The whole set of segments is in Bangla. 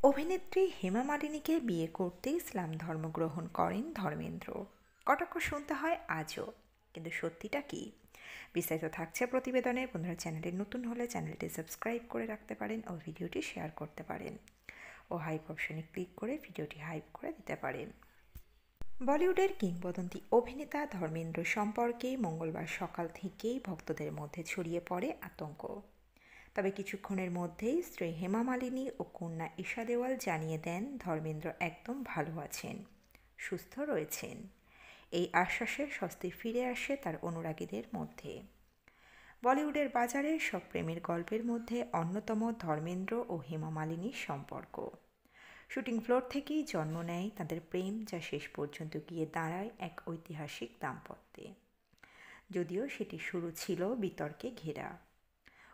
অভিনেত্রী হেমা মালিনীকে বিয়ে করতে ইসলাম ধর্ম গ্রহণ করেন ধর্মেন্দ্র। কটাক্ষ শুনতে হয় আজও, কিন্তু সত্যিটা কি? বিস্তারিত থাকছে প্রতিবেদনে। বন্ধুরা, চ্যানেলে নতুন হলে চ্যানেলটি সাবস্ক্রাইব করে রাখতে পারেন ও ভিডিওটি শেয়ার করতে পারেন ও হাইপ অপশনে ক্লিক করে ভিডিওটি হাইপ করে দিতে পারেন। বলিউডের কিংবদন্তি অভিনেতা ধর্মেন্দ্র সম্পর্কে মঙ্গলবার সকাল থেকেই ভক্তদের মধ্যে ছড়িয়ে পড়ে আতঙ্ক। তবে কিছুক্ষণের মধ্যেই স্ত্রী হেমা মালিনী ও কন্যা ঈশা দেওয়াল জানিয়ে দেন ধর্মেন্দ্র একদম ভালো আছেন, সুস্থ রয়েছেন। এই আশ্বাসে স্বস্তি ফিরে আসে তার অনুরাগীদের মধ্যে। বলিউডের বাজারে সব প্রেমের গল্পের মধ্যে অন্যতম ধর্মেন্দ্র ও হেমা মালিনীর সম্পর্ক। শুটিং ফ্লোর থেকেই জন্ম নেয় তাদের প্রেম, যা শেষ পর্যন্ত গিয়ে দাঁড়ায় এক ঐতিহাসিক দাম্পত্যে। যদিও সেটি শুরু ছিল বিতর্কে ঘেরা।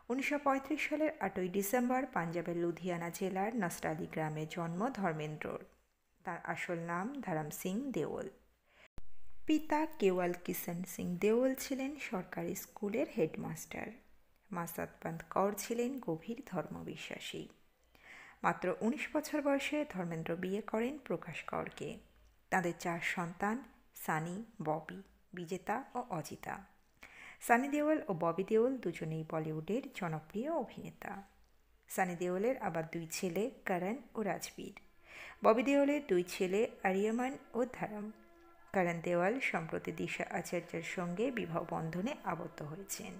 1935 সালের 8ই ডিসেম্বর পাঞ্জাবের লুধিয়ানা জেলার নসরালি গ্রামে জন্ম ধর্মেন্দ্রর। তার আসল নাম ধরম সিং দেওল। পিতা কেওয়াল কিষণ সিং দেওল ছিলেন সরকারি স্কুলের হেডমাস্টার। মা সতপন্ত কৌর ছিলেন গভীর ধর্মবিশ্বাসী। মাত্র 19 বছর বয়সে ধর্মেন্দ্র বিয়ে করেন প্রকাশ কৌরকে। তাদের 4 সন্তান: সানি, ববি, বিজেতা ও অজিতা। সানি দেওল ও ববি দেওল দুজনেই বলিউডের জনপ্রিয় অভিনেতা। সানি দেওলের আবার 2 ছেলে, করণ ও রাজবীর। ববি দেওলের 2 ছেলে, আরিয়ামান ও ধরম। করণ দেওল সম্প্রতি দিশা আচার্যের সঙ্গে বিবাহ বন্ধনে আবদ্ধ হয়েছেন।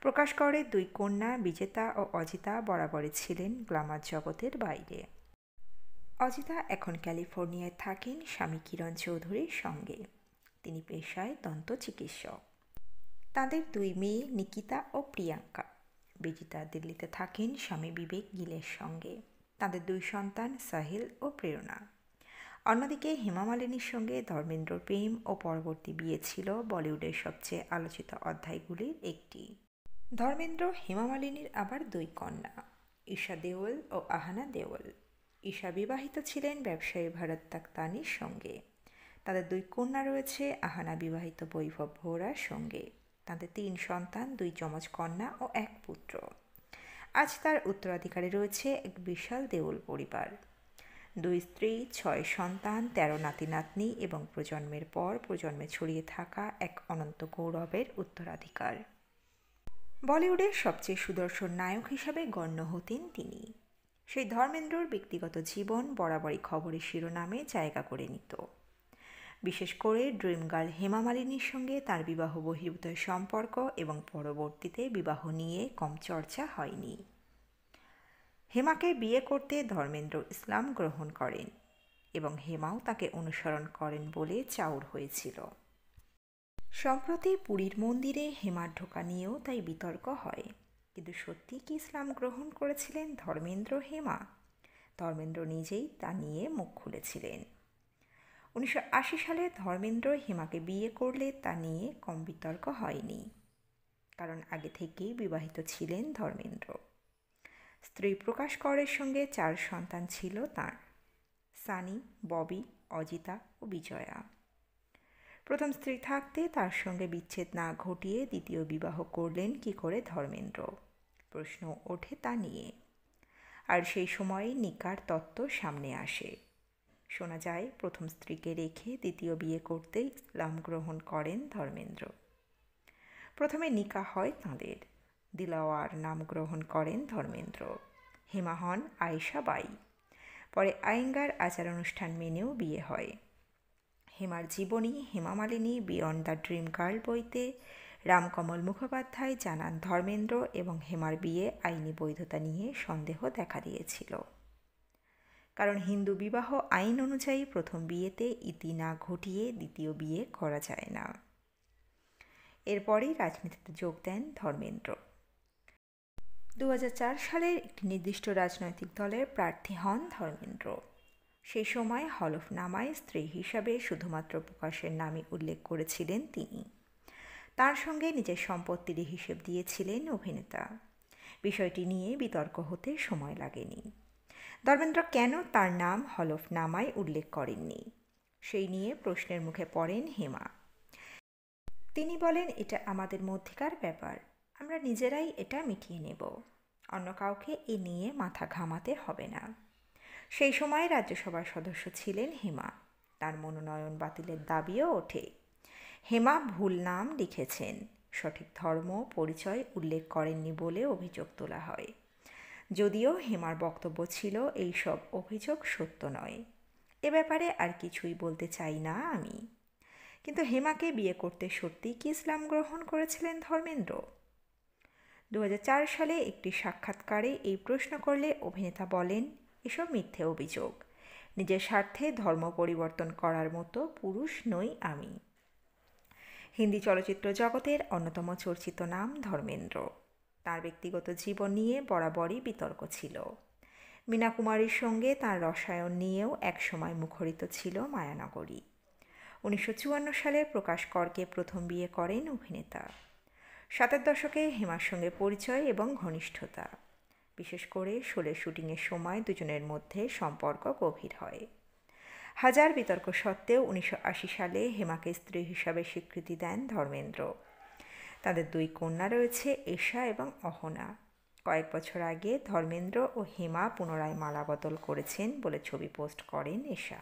প্রকাশ কৌরের 2 কন্যা বিজেতা ও অজিতা বরাবরই ছিলেন গ্ল্যামার জগতের বাইরে। অজিতা এখন ক্যালিফোর্নিয়ায় থাকেন স্বামী কিরণ চৌধুরীর সঙ্গে। তিনি পেশায় দন্ত চিকিৎসক। তাদের 2 মেয়ে নিকিতা ও প্রিয়াঙ্কা। বিজিতা দিল্লিতে থাকেন স্বামী বিবেক গিলের সঙ্গে। তাদের 2 সন্তান সাহিল ও প্রেরণা। অন্যদিকে হেমা মালিনীর সঙ্গে ধর্মেন্দ্রর প্রেম ও পরবর্তী বিয়ে ছিল বলিউডের সবচেয়ে আলোচিত অধ্যায়গুলির একটি। ধর্মেন্দ্র হেমা মালিনীর আবার 2 কন্যা, ঈশা দেওল ও আহানা দেওল। ঈশা বিবাহিত ছিলেন ব্যবসায়ী ভরত তাকতানির সঙ্গে। তাদের 2 কন্যা রয়েছে, আহানা বিবাহিত বৈভব ভোরার সঙ্গে। তাদের 3 সন্তান, 2 যমজ কন্যা ও 1 পুত্র। আজ তার উত্তরাধিকারী রয়েছে এক বিশাল দেওল পরিবার। 2 স্ত্রী, 6 সন্তান, 13 নাতি নাতনি এবং প্রজন্মের পর প্রজন্মে ছড়িয়ে থাকা এক অনন্ত গৌরবের উত্তরাধিকার। বলিউডের সবচেয়ে সুদর্শন নায়ক হিসাবে গণ্য হতেন তিনি। সেই ধর্মেন্দ্রর ব্যক্তিগত জীবন বরাবরই খবরের শিরোনামে জায়গা করে নিত। বিশেষ করে ড্রিম গার্ল হেমা মালিনীর সঙ্গে তার বিবাহ বহির্ভূত সম্পর্ক এবং পরবর্তীতে বিবাহ নিয়ে কম চর্চা হয়নি। হেমাকে বিয়ে করতে ধর্মেন্দ্র ইসলাম গ্রহণ করেন এবং হেমাও তাকে অনুসরণ করেন বলে চাউর হয়েছিল। সম্প্রতি পুরীর মন্দিরে হেমার ঢোকা নিয়েও তাই বিতর্ক হয়। কিন্তু সত্যি কি ইসলাম গ্রহণ করেছিলেন ধর্মেন্দ্র হেমা? ধর্মেন্দ্র নিজেই তা নিয়ে মুখ খুলেছিলেন। 1980 সালে ধর্মেন্দ্র হেমাকে বিয়ে করলে তা নিয়ে কম বিতর্ক হয়নি, কারণ আগে থেকেই বিবাহিত ছিলেন ধর্মেন্দ্র। স্ত্রী প্রকাশ কৌরের সঙ্গে 4 সন্তান ছিল তাঁর: সানি, ববি, অজিতা ও বিজয়া। প্রথম স্ত্রী থাকতে তার সঙ্গে বিচ্ছেদ না ঘটিয়ে দ্বিতীয় বিবাহ করলেন কি করে ধর্মেন্দ্র? প্রশ্ন ওঠে তা নিয়ে। আর সেই সময় নিকার তত্ত্ব সামনে আসে। শোনা যায় প্রথম স্ত্রীকে রেখে দ্বিতীয় বিয়ে করতে ইসলাম গ্রহণ করেন ধর্মেন্দ্র। প্রথমে নিকা হয় তাঁদের। দিলাওয়ার নাম গ্রহণ করেন ধর্মেন্দ্র। হেমা হন আয়েশা বাই। পরে আয়েঙ্গার আচার অনুষ্ঠান মেনেও বিয়ে হয়। হেমার জীবনী Hema Malini beyond the dream girl বইতে রামকমল মুখোপাধ্যায় জানান, ধর্মেন্দ্র এবং হেমার বিয়ে আইনি বৈধতা নিয়ে সন্দেহ দেখা দিয়েছিল। কারণ হিন্দু বিবাহ আইন অনুযায়ী প্রথম বিয়েতে ইতি না ঘটিয়ে দ্বিতীয় বিয়ে করা যায় না। এরপরেই রাজনীতিতে যোগ দেন ধর্মেন্দ্র। 2004 সালের একটি নির্দিষ্ট রাজনৈতিক দলের প্রার্থী হন ধর্মেন্দ্র। সেই সময় হলফনামায় স্ত্রী হিসাবে শুধুমাত্র প্রকাশের নামই উল্লেখ করেছিলেন তিনি। তার সঙ্গে নিজের সম্পত্তির হিসেব দিয়েছিলেন অভিনেতা। বিষয়টি নিয়ে বিতর্ক হতে সময় লাগেনি। ধর্মেন্দ্র কেন তার নাম হলফনামায় উল্লেখ করেননি, সেই নিয়ে প্রশ্নের মুখে পড়েন হেমা। তিনি বলেন, এটা আমাদের মধ্যেকার ব্যাপার, আমরা নিজেরাই এটা মিটিয়ে নেব, অন্য কাউকে এ নিয়ে মাথা ঘামাতে হবে না। সেই সময় রাজ্যসভার সদস্য ছিলেন হেমা। তার মনোনয়ন বাতিলের দাবিও ওঠে। হেমা ভুল নাম লিখেছেন, সঠিক ধর্ম পরিচয় উল্লেখ করেননি বলে অভিযোগ তোলা হয়। যদিও হেমার বক্তব্য ছিল এইসব অভিযোগ সত্য নয়, এ ব্যাপারে আর কিছুই বলতে চাই না আমি। কিন্তু হেমাকে বিয়ে করতে সত্যিই কি ইসলাম গ্রহণ করেছিলেন ধর্মেন্দ্র? 2004 সালে একটি সাক্ষাৎকারে এই প্রশ্ন করলে অভিনেতা বলেন, এসব মিথ্যে অভিযোগ। নিজের স্বার্থে ধর্ম পরিবর্তন করার মতো পুরুষ নই আমি। হিন্দি চলচ্চিত্র জগতের অন্যতম চর্চিত নাম ধর্মেন্দ্র। তার ব্যক্তিগত জীবন নিয়ে বরাবরই বিতর্ক ছিল। মীনা কুমারীর সঙ্গে তার রসায়ন নিয়েও একসময় মুখরিত ছিল মায়ানগরী। 1954 সালে প্রকাশ করকে প্রথম বিয়ে করেন অভিনেতা। 70 দশকে হেমার সঙ্গে পরিচয় এবং ঘনিষ্ঠতা, বিশেষ করে শোলের শুটিংয়ের সময় দুজনের মধ্যে সম্পর্ক গভীর হয়। হাজার বিতর্ক সত্ত্বেও 1980 সালে হেমাকে স্ত্রী হিসাবে স্বীকৃতি দেন ধর্মেন্দ্র। তাদের 2 কন্যা রয়েছে, এশা এবং অহনা। কয়েক বছর আগে ধর্মেন্দ্র ও হেমা পুনরায় মালা বদল করেছেন বলে ছবি পোস্ট করেন এশা।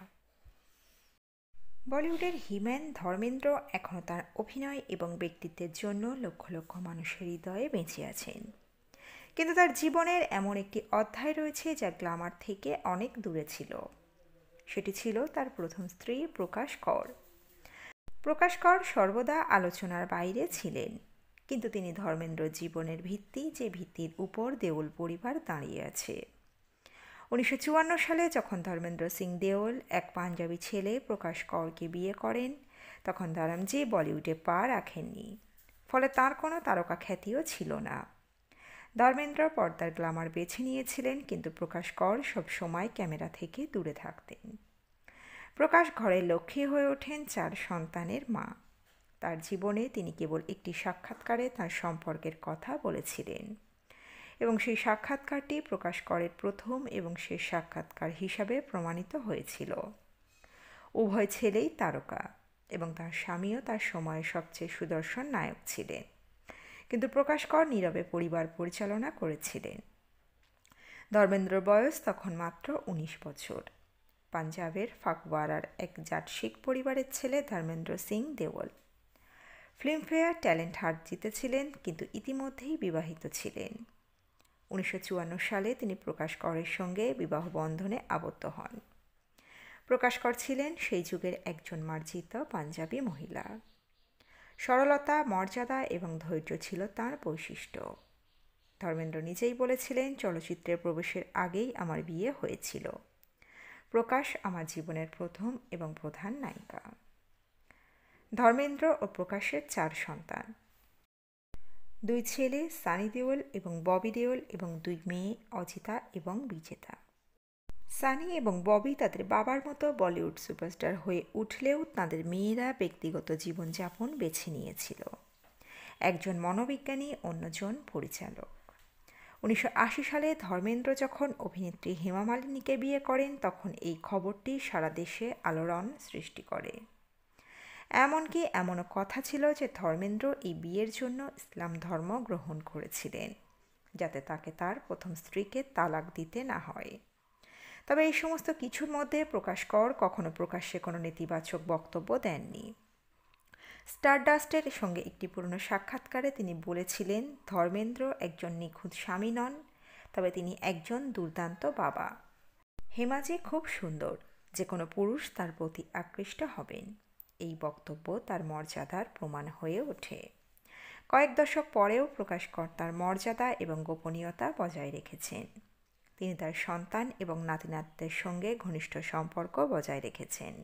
বলিউডের হিম্যান ধর্মেন্দ্র এখনও তার অভিনয় এবং ব্যক্তিত্বের জন্য লক্ষ লক্ষ মানুষের হৃদয়ে বেঁচে আছেন। কিন্তু তার জীবনের এমন একটি অধ্যায় রয়েছে যা গ্ল্যামার থেকে অনেক দূরে ছিল। সেটি ছিল তার প্রথম স্ত্রী প্রকাশ কর। প্রকাশ কর সর্বদা আলোচনার বাইরে ছিলেন, কিন্তু তিনি ধর্মেন্দ্র জীবনের ভিত্তি, যে ভিত্তির উপর দেওল পরিবার দাঁড়িয়ে আছে। 1954 সালে যখন ধর্মেন্দ্র সিং দেওল, এক পাঞ্জাবি ছেলে, প্রকাশ কৌরকে বিয়ে করেন, তখন ধরমজি বলিউডে পা রাখেননি। ফলে তার কোনো তারকা খ্যাতিও ছিল না। ধর্মেন্দ্র পর্দার গ্ল্যামার বেছে নিয়েছিলেন, কিন্তু প্রকাশ কর সবসময় ক্যামেরা থেকে দূরে থাকতেন। প্রকাশ ঘরের লক্ষ্মী হয়ে ওঠেন 4 সন্তানের মা। তার জীবনে তিনি কেবল একটি সাক্ষাৎকারে তার সম্পর্কের কথা বলেছিলেন, এবং সেই সাক্ষাৎকারটি প্রকাশ করের প্রথম এবং শেষ সাক্ষাৎকার হিসাবে প্রমাণিত হয়েছিল। উভয় ছেলেই তারকা, এবং তার স্বামীও তার সময়ের সবচেয়ে সুদর্শন নায়ক ছিলেন। কিন্তু প্রকাশ কর নীরবে পরিবার পরিচালনা করেছিলেন। ধর্মেন্দ্রর বয়স তখন মাত্র 19 বছর। পাঞ্জাবের ফাকওয়ারার এক জাট শিখ পরিবারের ছেলে Dharmendra Singh Deol. Filmfare talent hunt জিতেছিলেন, কিন্তু ইতিমধ্যেই বিবাহিত ছিলেন। 1954 সালে তিনি প্রকাশ করের সঙ্গে বিবাহ বন্ধনে আবদ্ধ হন। প্রকাশ কর ছিলেন সেই যুগের একজন মার্জিত পাঞ্জাবি মহিলা। সরলতা, মর্যাদা এবং ধৈর্য ছিল তাঁর বৈশিষ্ট্য। ধর্মেন্দ্র নিজেই বলেছিলেন, চলচ্চিত্রে প্রবেশের আগেই আমার বিয়ে হয়েছিল। প্রকাশ আমার জীবনের প্রথম এবং প্রধান নায়িকা। ধর্মেন্দ্র ও প্রকাশের 4 সন্তান, 2 ছেলে সানি দেওল এবং ববি দেওল এবং 2 মেয়ে অজিতা এবং বিজেতা। সানি এবং ববি তাদের বাবার মতো বলিউড সুপারস্টার হয়ে উঠলেও তাদের মেয়েরা ব্যক্তিগত জীবনযাপন বেছে নিয়েছিল। একজন মনোবিজ্ঞানী, অন্যজন পরিচালক। 1980 সালে ধর্মেন্দ্র যখন অভিনেত্রী হেমা মালিনীকে বিয়ে করেন, তখন এই খবরটি সারা দেশে আলোড়ন সৃষ্টি করে। এমনকি এমনও কথা ছিল যে ধর্মেন্দ্র এই বিয়ের জন্য ইসলাম ধর্ম গ্রহণ করেছিলেন, যাতে তাকে তার প্রথম স্ত্রীকে তালাক দিতে না হয়। তবে এই সমস্ত কিছুর মধ্যে প্রকাশ কর কখনো প্রকাশ্যে কোনো নেতিবাচক বক্তব্য দেননি। স্টারডাস্টের সঙ্গে একটি পুরনো সাক্ষাৎকারে তিনি বলেছিলেন, ধর্মেন্দ্র একজন নিখুঁত স্বামী নন, তবে তিনি একজন দুর্দান্ত বাবা। হেমা যে খুব সুন্দর, যে কোনো পুরুষ তার প্রতি আকৃষ্ট হবেন। এই বক্তব্য তার মর্যাদার প্রমাণ হয়ে ওঠে। কয়েক দশক পরেও প্রকাশ কর তার মর্যাদা এবং গোপনীয়তা বজায় রেখেছেন। তিনি তার সন্তান এবং নাতি-নাতনিদের সঙ্গে ঘনিষ্ঠ সম্পর্ক বজায় রেখেছেন।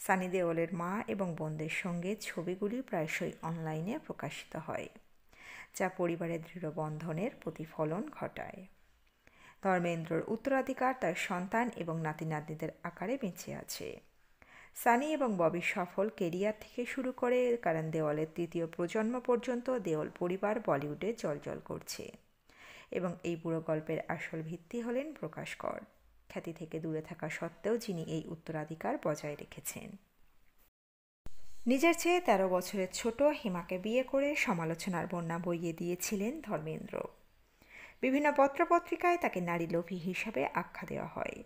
সানি দেওলের মা এবং বোনদের সঙ্গে ছবিগুলি প্রায়শই অনলাইনে প্রকাশিত হয়, যা পরিবারের দৃঢ় বন্ধনের প্রতিফলন ঘটায়। ধর্মেন্দ্রর উত্তরাধিকার তার সন্তান এবং নাতি-নাতনিদের আকারে বেঁচে আছে। সানি এবং ববির সফল কেরিয়ার থেকে শুরু করে করণ দেওলের 3য় প্রজন্ম পর্যন্ত দেওল পরিবার বলিউডে জ্বলজ্বল করছে, এবং এই পুরো গল্পের আসল ভিত্তি হলেন প্রকাশ কর, খ্যাতি থেকে দূরে থাকা সত্ত্বেও যিনি এই উত্তরাধিকার বজায় রেখেছেন। নিজের চেয়ে 13 বছরের ছোট হেমাকে বিয়ে করে সমালোচনার বন্যা বইয়ে দিয়েছিলেন ধর্মেন্দ্র। বিভিন্ন পত্রপত্রিকায় তাকে নারীলোভী হিসাবে আখ্যা দেওয়া হয়।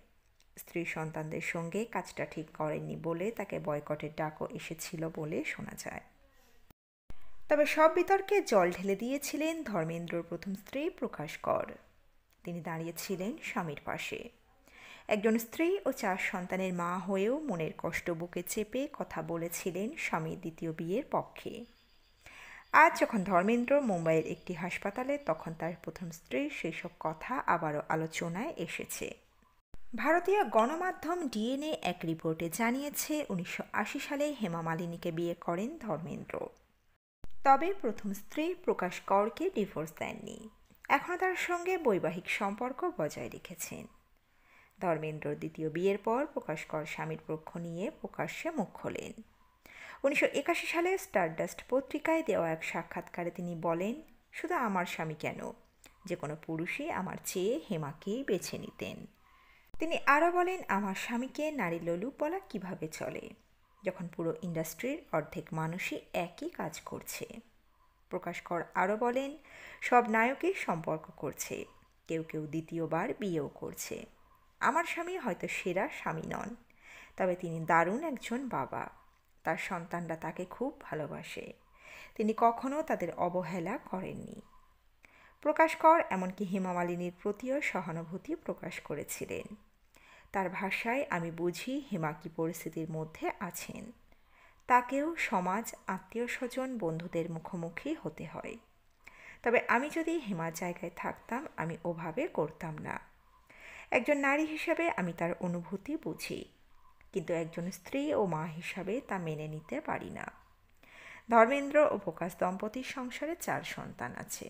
স্ত্রী সন্তানদের সঙ্গে কাজটা ঠিক করেননি বলে তাকে বয়কটের ডাকও এসেছিল বলে শোনা যায়। তবে সব বিতর্কে জল ঢেলে দিয়েছিলেন ধর্মেন্দ্রর প্রথম স্ত্রী প্রকাশ কর। তিনি দাঁড়িয়েছিলেন স্বামীর পাশে। একজন স্ত্রী ও 4 সন্তানের মা হয়েও মনের কষ্ট বুকে চেপে কথা বলেছিলেন স্বামীর দ্বিতীয় বিয়ের পক্ষে। আজ যখন ধর্মেন্দ্র মুম্বাইয়ের একটি হাসপাতালে, তখন তার প্রথম স্ত্রীর সেই সব কথা আবারও আলোচনায় এসেছে। ভারতীয় গণমাধ্যম ডিএনএ এক রিপোর্টে জানিয়েছে 1980 সালে হেমা মালিনীকে বিয়ে করেন ধর্মেন্দ্র। তবে প্রথম স্ত্রী প্রকাশ করকে ডিভোর্স দেননি, এখনও তার সঙ্গে বৈবাহিক সম্পর্ক বজায় রেখেছেন। ধর্মেন্দ্রর দ্বিতীয় বিয়ের পর প্রকাশ কর স্বামীর পক্ষ নিয়ে প্রকাশ্যে মুখ খোলেন। 1981 সালে স্টারডাস্ট পত্রিকায় দেওয়া এক সাক্ষাৎকারে তিনি বলেন, শুধু আমার স্বামী কেন, যে কোনো পুরুষই আমার চেয়ে হেমাকেই বেছে নিতেন। তিনি আরও বলেন, আমার স্বামীকে নারী লোলুপ বলা কিভাবে চলে, যখন পুরো ইন্ডাস্ট্রির অর্ধেক মানুষই একই কাজ করছে। প্রকাশ কর আরও বলেন, সব নায়কই সম্পর্ক করছে, কেউ কেউ দ্বিতীয়বার বিয়েও করছে। আমার স্বামী হয়তো সেরা স্বামী নন, তবে তিনি দারুণ একজন বাবা। তার সন্তানরা তাকে খুব ভালোবাসে, তিনি কখনো তাদের অবহেলা করেননি। প্রকাশ কর এমনকি হেমা মালিনীর প্রতিও সহানুভূতি প্রকাশ করেছিলেন। তার ভাষায়, আমি বুঝি হেমা কী পরিস্থিতির মধ্যে আছেন। তাকেও সমাজ, আত্মীয় স্বজন, বন্ধুদের মুখোমুখি হতে হয়। তবে আমি যদি হেমার জায়গায় থাকতাম আমি ওভাবে করতাম না। একজন নারী হিসাবে আমি তার অনুভূতি বুঝি, কিন্তু একজন স্ত্রী ও মা হিসাবে তা মেনে নিতে পারি না। ধর্মেন্দ্র ও প্রকাশ দম্পতির সংসারে 4 সন্তান আছে।